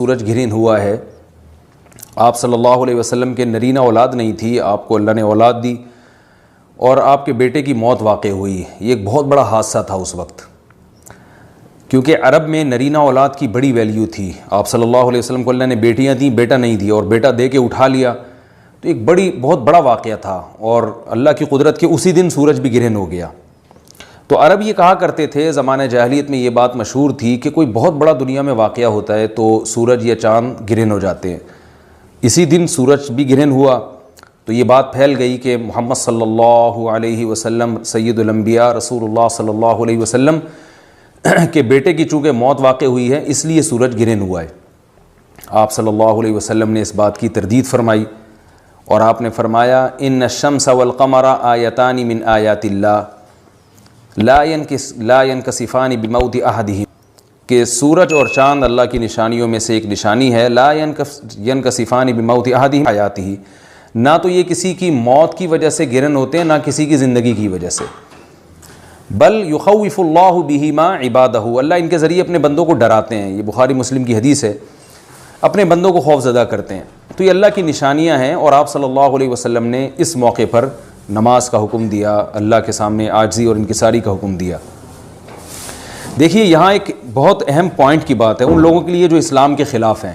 سورج گرہن ہوا ہے. آپ صلی اللہ علیہ وسلم کے نرینہ اولاد نہیں تھی, آپ کو اللہ نے اولاد دی اور آپ کے بیٹے کی موت واقع ہوئی. یہ ایک بہت بڑا حادثہ تھا اس وقت, کیونکہ عرب میں نرینہ اولاد کی بڑی ویلیو تھی. آپ صلی اللہ علیہ وسلم کو اللہ نے بیٹیاں دیں, بیٹا نہیں دیا, اور بیٹا دے کے اٹھا لیا, تو ایک بہت بڑا واقعہ تھا. اور اللہ کی قدرت کے اسی دن سورج بھی گرہن ہو گیا. تو عرب یہ کہا کرتے تھے, زمانہ جاہلیت میں یہ بات مشہور تھی کہ کوئی بہت بڑا دنیا میں واقعہ ہوتا ہے تو سورج یا چاند گرہن ہو جاتے ہیں. اسی دن سورج بھی گرہن ہوا تو یہ بات پھیل گئی کہ محمد صلی اللہ علیہ وسلم سید الانبیاء رسول اللہ صلی اللہ علیہ وسلم کے بیٹے کی چونکہ موت واقع ہوئی ہے اس لیے سورج گرہن ہوا ہے. آپ صلی اللہ علیہ وسلم نے اس بات کی تردید فرمائی اور آپ نے فرمایا ان الشمس والقمر آیتان من آیات اللہ لا ينکسفان بموت احدہم, کہ سورج اور چاند اللہ کی نشانیوں میں سے ایک نشانی ہے. لا ينکسفان بموت احدہم آیاتہ, نہ تو یہ کسی کی موت کی وجہ سے گرہن ہوتے ہیں نہ کسی کی زندگی کی وجہ سے. بل یخوف اللہ بہما عبادہ, اللہ ان کے ذریعے اپنے بندوں کو ڈراتے ہیں. یہ بخاری مسلم کی حدیث ہے, اپنے بندوں کو خوف زدہ کرتے ہیں. تو یہ اللہ کی نشانیاں ہیں. اور آپ صلی اللہ علیہ وسلم نے اس موقع پر نماز کا حکم دیا, اللہ کے سامنے عاجزی اور انکساری کا حکم دیا. دیکھیے یہاں ایک بہت اہم پوائنٹ کی بات ہے ان لوگوں کے لیے جو اسلام کے خلاف ہیں,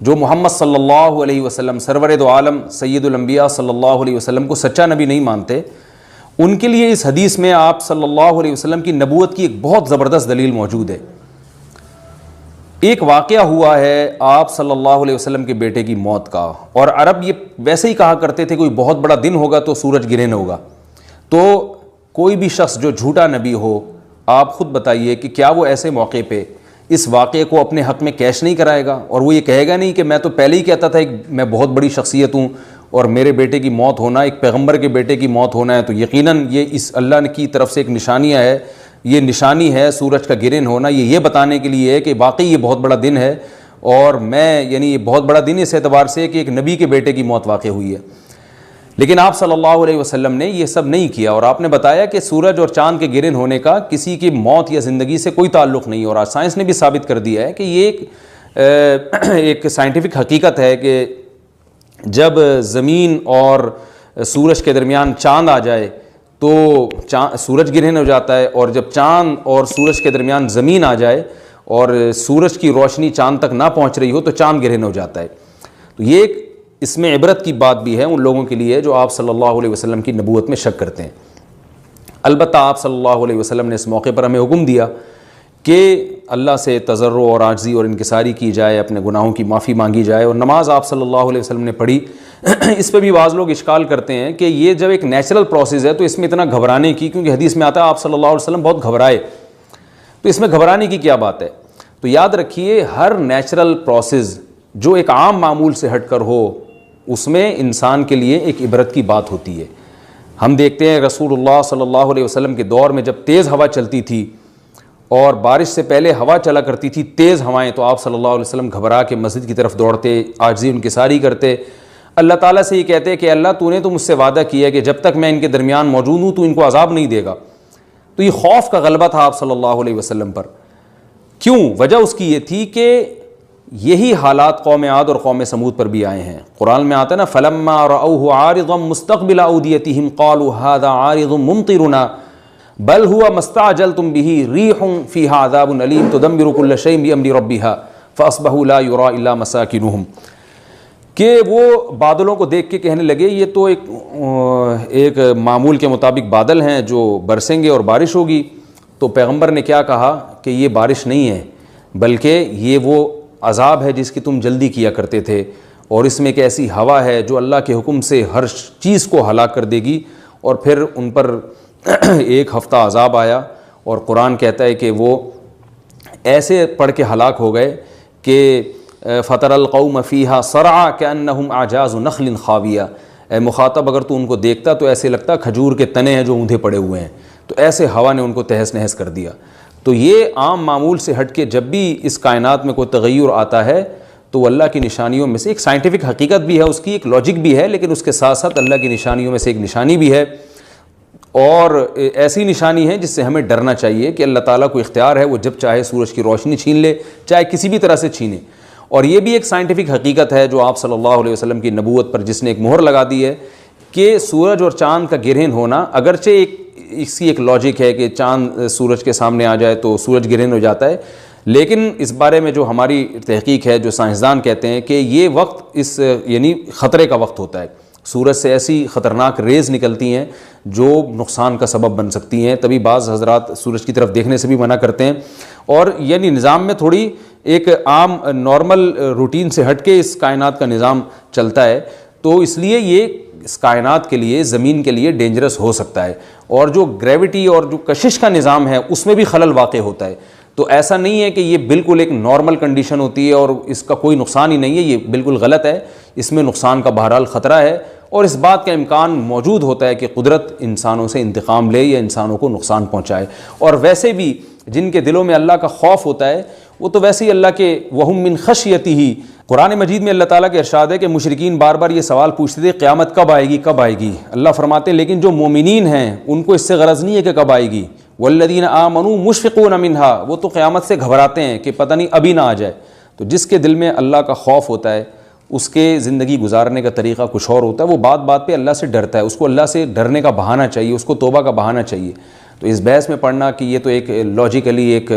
جو محمد صلی اللہ علیہ وسلم سرور دو عالم سید الانبیاء صلی اللہ علیہ وسلم کو سچا نبی نہیں مانتے. ان کے لیے اس حدیث میں آپ صلی اللہ علیہ وسلم کی نبوت کی ایک بہت زبردست دلیل موجود ہے. ایک واقعہ ہوا ہے آپ صلی اللہ علیہ وسلم کے بیٹے کی موت کا, اور عرب یہ ویسے ہی کہا کرتے تھے کوئی بہت بڑا دن ہوگا تو سورج گرہن ہوگا. تو کوئی بھی شخص جو جھوٹا نبی ہو, آپ خود بتائیے کہ کیا وہ ایسے موقع پہ اس واقعے کو اپنے حق میں کیش نہیں کرائے گا, اور وہ یہ کہے گا نہیں کہ میں تو پہلے ہی کہتا تھا میں بہت بڑی شخصیت ہوں اور میرے بیٹے کی موت ہونا, ایک پیغمبر کے بیٹے کی موت ہونا ہے تو یقیناً یہ اس اللہ کی طرف سے ایک نشانیاں ہے, یہ نشانی ہے سورج کا گرہن ہونا, یہ بتانے کے لیے ہے کہ واقعی یہ بہت بڑا دن ہے. اور میں یعنی یہ بہت بڑا دن اس اعتبار سے کہ ایک نبی کے بیٹے کی موت واقع ہوئی ہے. لیکن آپ صلی اللہ علیہ وسلم نے یہ سب نہیں کیا, اور آپ نے بتایا کہ سورج اور چاند کے گرہن ہونے کا کسی کی موت یا زندگی سے کوئی تعلق نہیں. اور آج سائنس نے بھی ثابت کر دیا ہے کہ یہ ایک سائنٹیفک حقیقت ہے کہ جب زمین اور سورج کے درمیان چاند آ جائے تو سورج گرہن ہو جاتا ہے, اور جب چاند اور سورج کے درمیان زمین آ جائے اور سورج کی روشنی چاند تک نہ پہنچ رہی ہو تو چاند گرہن ہو جاتا ہے. تو یہ ایک اس میں عبرت کی بات بھی ہے ان لوگوں کے لیے جو آپ صلی اللہ علیہ وسلم کی نبوت میں شک کرتے ہیں. البتہ آپ صلی اللہ علیہ وسلم نے اس موقع پر ہمیں حکم دیا کہ اللہ سے تضرع اور عاجزی اور انکساری کی جائے, اپنے گناہوں کی معافی مانگی جائے. اور نماز آپ صلی اللہ علیہ وسلم نے پڑھی. اس پہ بھی بعض لوگ اشکال کرتے ہیں کہ یہ جب ایک نیچرل پروسیس ہے تو اس میں اتنا گھبرانے کی, کیونکہ حدیث میں آتا ہے آپ صلی اللہ علیہ وسلم بہت گھبرائے, تو اس میں گھبرانے کی کیا بات ہے. تو یاد رکھیے ہر نیچرل پروسیس جو ایک عام معمول سے ہٹ کر ہو اس میں انسان کے لیے ایک عبرت کی بات ہوتی ہے. ہم دیکھتے ہیں رسول اللہ صلی اللہ علیہ وسلم کے دور میں جب تیز ہوا چلتی تھی اور بارش سے پہلے ہوا چلا کرتی تھی تیز ہوائیں, تو آپ صلی اللہ علیہ وسلم گھبرا کے مسجد کی طرف دوڑتے, عاجزی انکساری کرتے, اللہ تعالیٰ سے یہ کہتے کہ اللہ تو نے تو مجھ سے وعدہ کیا ہے کہ جب تک میں ان کے درمیان موجود ہوں تو ان کو عذاب نہیں دے گا. تو یہ خوف کا غلبہ تھا آپ صلی اللہ علیہ وسلم پر. کیوں؟ وجہ اس کی یہ تھی کہ یہی حالات قوم عاد اور قوم سمود پر بھی آئے ہیں. قرآن میں آتا ہے نا فلما رأوه عارضا مستقبل اودیتهم قالوا هذا عارض ممطرنا بل هو ما استعجلتم به ريح فيها عذاب الیم تدمر كل شيء بامر ربها فاصبحوا لا يرى الا مساكنهم, کہ وہ بادلوں کو دیکھ کے کہنے لگے یہ تو ایک معمول کے مطابق بادل ہیں جو برسیں گے اور بارش ہوگی. تو پیغمبر نے کیا کہا کہ یہ بارش نہیں ہے بلکہ یہ وہ عذاب ہے جس کی تم جلدی کیا کرتے تھے, اور اس میں ایک ایسی ہوا ہے جو اللہ کے حکم سے ہر چیز کو ہلاک کر دے گی. اور پھر ان پر ایک ہفتہ عذاب آیا, اور قرآن کہتا ہے کہ وہ ایسے پڑھ کے ہلاک ہو گئے کہ فَتَرَ الْقَوْمَ فِيهَا صَرْعَىٰ كَأَنَّهُمْ أَعْجَازُ نَخْلٍ خَاوِيَةٍ, اے مخاطب اگر تو ان کو دیکھتا تو ایسے لگتا کھجور کے تنے ہیں جو اوندھے پڑے ہوئے ہیں. تو ایسے ہوا نے ان کو تہس نہس کر دیا. تو یہ عام معمول سے ہٹ کے جب بھی اس کائنات میں کوئی تغیر آتا ہے تو وہ اللہ کی نشانیوں میں سے ایک سائنٹیفک حقیقت بھی ہے, اس کی ایک لاجک بھی ہے, لیکن اس کے ساتھ ساتھ اللہ کی نشانیوں میں سے ایک نشانی بھی ہے. اور ایسی نشانی ہے جس سے ہمیں ڈرنا چاہیے کہ اللہ تعالیٰ کو اختیار ہے وہ جب چاہے سورج کی روشنی چھین لے, چاہے کسی بھی طرح سے چھینے. اور یہ بھی ایک سائنٹیفک حقیقت ہے جو آپ صلی اللہ علیہ وسلم کی نبوت پر جس نے ایک مہر لگا دی ہے کہ سورج اور چاند کا گرہن ہونا، اگرچہ اس کی ایک لاجک ہے کہ چاند سورج کے سامنے آ جائے تو سورج گرہن ہو جاتا ہے، لیکن اس بارے میں جو ہماری تحقیق ہے، جو سائنسدان کہتے ہیں کہ یہ وقت یعنی خطرے کا وقت ہوتا ہے، سورج سے ایسی خطرناک ریز نکلتی ہیں جو نقصان کا سبب بن سکتی ہیں، تبھی بعض حضرات سورج کی طرف دیکھنے سے بھی منع کرتے ہیں، اور یعنی نظام میں تھوڑی ایک عام نارمل روٹین سے ہٹ کے اس کائنات کا نظام چلتا ہے، تو اس لیے یہ اس کائنات کے لیے، زمین کے لیے ڈینجرس ہو سکتا ہے، اور جو گریوٹی اور جو کشش کا نظام ہے اس میں بھی خلل واقع ہوتا ہے۔ تو ایسا نہیں ہے کہ یہ بالکل ایک نارمل کنڈیشن ہوتی ہے اور اس کا کوئی نقصان ہی نہیں ہے، یہ بالکل غلط ہے، اس میں نقصان کا بہرحال خطرہ ہے، اور اس بات کا امکان موجود ہوتا ہے کہ قدرت انسانوں سے انتقام لے یا انسانوں کو نقصان پہنچائے۔ اور ویسے بھی جن کے دلوں میں اللہ کا خوف ہوتا ہے وہ تو ویسے ہی اللہ کے وہم من خشیتہ، قرآن مجید میں اللہ تعالیٰ کے ارشاد ہے کہ مشرکین بار بار یہ سوال پوچھتے تھے قیامت کب آئے گی کب آئے گی، اللہ فرماتے ہیں لیکن جو مومنین ہیں ان کو اس سے غرض نہیں ہے کہ کب آئے گی، والذین آمنوا مشفقون منہا، وہ تو قیامت سے گھبراتے ہیں کہ پتہ نہیں ابھی نہ آ جائے۔ تو جس کے دل میں اللہ کا خوف ہوتا ہے اس کے زندگی گزارنے کا طریقہ کچھ اور ہوتا ہے، وہ بات بات پہ اللہ سے ڈرتا ہے، اس کو اللہ سے ڈرنے کا بہانہ چاہیے، اس کو توبہ کا بہانہ چاہیے۔ تو اس بحث میں پڑھنا کہ یہ تو ایک لاجیکلی ایک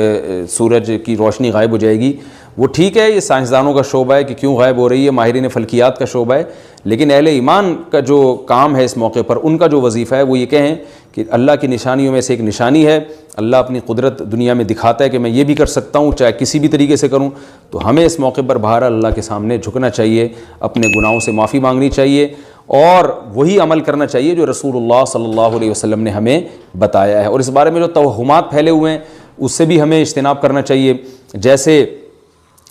سورج کی روشنی غائب ہو جائے گی، وہ ٹھیک ہے، یہ سائنسدانوں کا شعبہ ہے کہ کیوں غائب ہو رہی ہے، ماہرین فلکیات کا شعبہ ہے، لیکن اہل ایمان کا جو کام ہے اس موقع پر، ان کا جو وظیفہ ہے وہ یہ کہیں کہ اللہ کی نشانیوں میں سے ایک نشانی ہے، اللہ اپنی قدرت دنیا میں دکھاتا ہے کہ میں یہ بھی کر سکتا ہوں چاہے کسی بھی طریقے سے کروں، تو ہمیں اس موقع پر بہرحال اللہ کے سامنے جھکنا چاہیے، اپنے گناہوں سے معافی مانگنی چاہیے، اور وہی عمل کرنا چاہیے جو رسول اللہ صلی اللہ علیہ وسلم نے ہمیں بتایا ہے۔ اور اس بارے میں جو توہمات پھیلے ہوئے ہیں اس سے بھی ہمیں اجتناب کرنا چاہیے، جیسے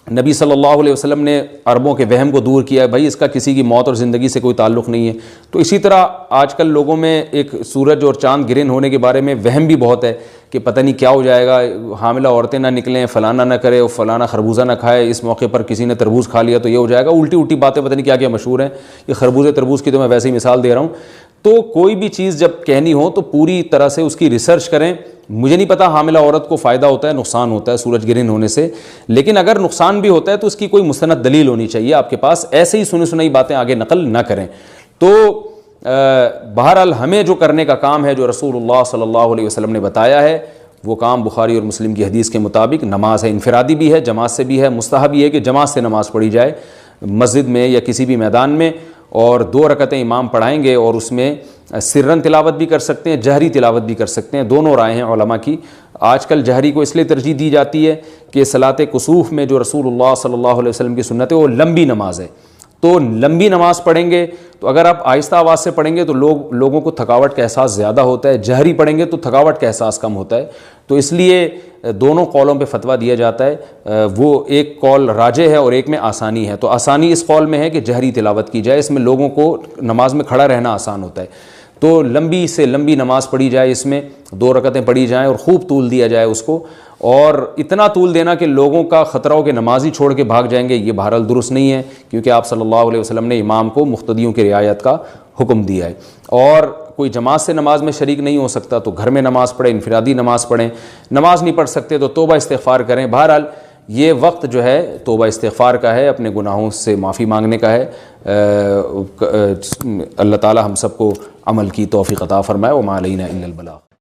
نبی صلی اللہ علیہ وسلم نے عربوں کے وہم کو دور کیا ہے، بھائی اس کا کسی کی موت اور زندگی سے کوئی تعلق نہیں ہے، تو اسی طرح آج کل لوگوں میں ایک سورج اور چاند گرہن ہونے کے بارے میں وہم بھی بہت ہے کہ پتہ نہیں کیا ہو جائے گا، حاملہ عورتیں نہ نکلیں، فلانا نہ کرے، اور فلانا خربوزہ نہ کھائے، اس موقع پر کسی نے تربوز کھا لیا تو یہ ہو جائے گا، الٹی الٹی باتیں پتہ نہیں کیا کیا مشہور ہیں، یہ خربوزے تربوز کی تو میں ویسے ہی مثال دے رہا ہوں۔ تو کوئی بھی چیز جب کہنی ہو تو پوری طرح سے اس کی ریسرچ کریں۔ مجھے نہیں پتا حاملہ عورت کو فائدہ ہوتا ہے نقصان ہوتا ہے سورج گرہن ہونے سے، لیکن اگر نقصان بھی ہوتا ہے تو اس کی کوئی مستند دلیل ہونی چاہیے آپ کے پاس، ایسے ہی سنی سنائی باتیں آگے نقل نہ کریں۔ تو بہرحال ہمیں جو کرنے کا کام ہے جو رسول اللہ صلی اللہ علیہ وسلم نے بتایا ہے وہ کام بخاری اور مسلم کی حدیث کے مطابق نماز ہے، انفرادی بھی ہے، جماعت سے بھی ہے، مستحب یہ ہے کہ جماعت سے نماز پڑھی جائے مسجد میں یا کسی بھی میدان میں، اور 2 رکعتیں امام پڑھائیں گے اور اس میں سرن تلاوت بھی کر سکتے ہیں، جہری تلاوت بھی کر سکتے ہیں، دونوں رائے ہیں علماء کی۔ آج کل جہری کو اس لیے ترجیح دی جاتی ہے کہ صلاۃ کسوف میں جو رسول اللہ صلی اللہ علیہ وسلم کی سنت ہے وہ لمبی نماز ہے، تو لمبی نماز پڑھیں گے تو اگر آپ آہستہ آواز سے پڑھیں گے تو لوگوں کو تھکاوٹ کا احساس زیادہ ہوتا ہے، جہری پڑھیں گے تو تھکاوٹ کا احساس کم ہوتا ہے، تو اس لیے دونوں قولوں پہ فتویٰ دیا جاتا ہے، وہ ایک قول راجح ہے اور ایک میں آسانی ہے، تو آسانی اس قول میں ہے کہ جہری تلاوت کی جائے، اس میں لوگوں کو نماز میں کھڑا رہنا آسان ہوتا ہے، تو لمبی سے لمبی نماز پڑھی جائے، اس میں 2 رکعتیں پڑھی جائیں اور خوب طول دیا جائے اس کو، اور اتنا طول دینا کہ لوگوں کا خطرہ ہو کہ نماز ہی چھوڑ کے بھاگ جائیں گے، یہ بہرحال درست نہیں ہے، کیونکہ آپ صلی اللہ علیہ وسلم نے امام کو مقتدیوں کی رعایت کا حکم دیا ہے۔ اور کوئی جماعت سے نماز میں شریک نہیں ہو سکتا تو گھر میں نماز پڑھیں، انفرادی نماز پڑھیں، نماز نہیں پڑھ سکتے تو توبہ استغفار کریں۔ بہرحال یہ وقت جو ہے توبہ استغفار کا ہے، اپنے گناہوں سے معافی مانگنے کا ہے۔ اللہ تعالی ہم سب کو عمل کی توفیق عطا فرمائے، وما علینا الا البلاغ۔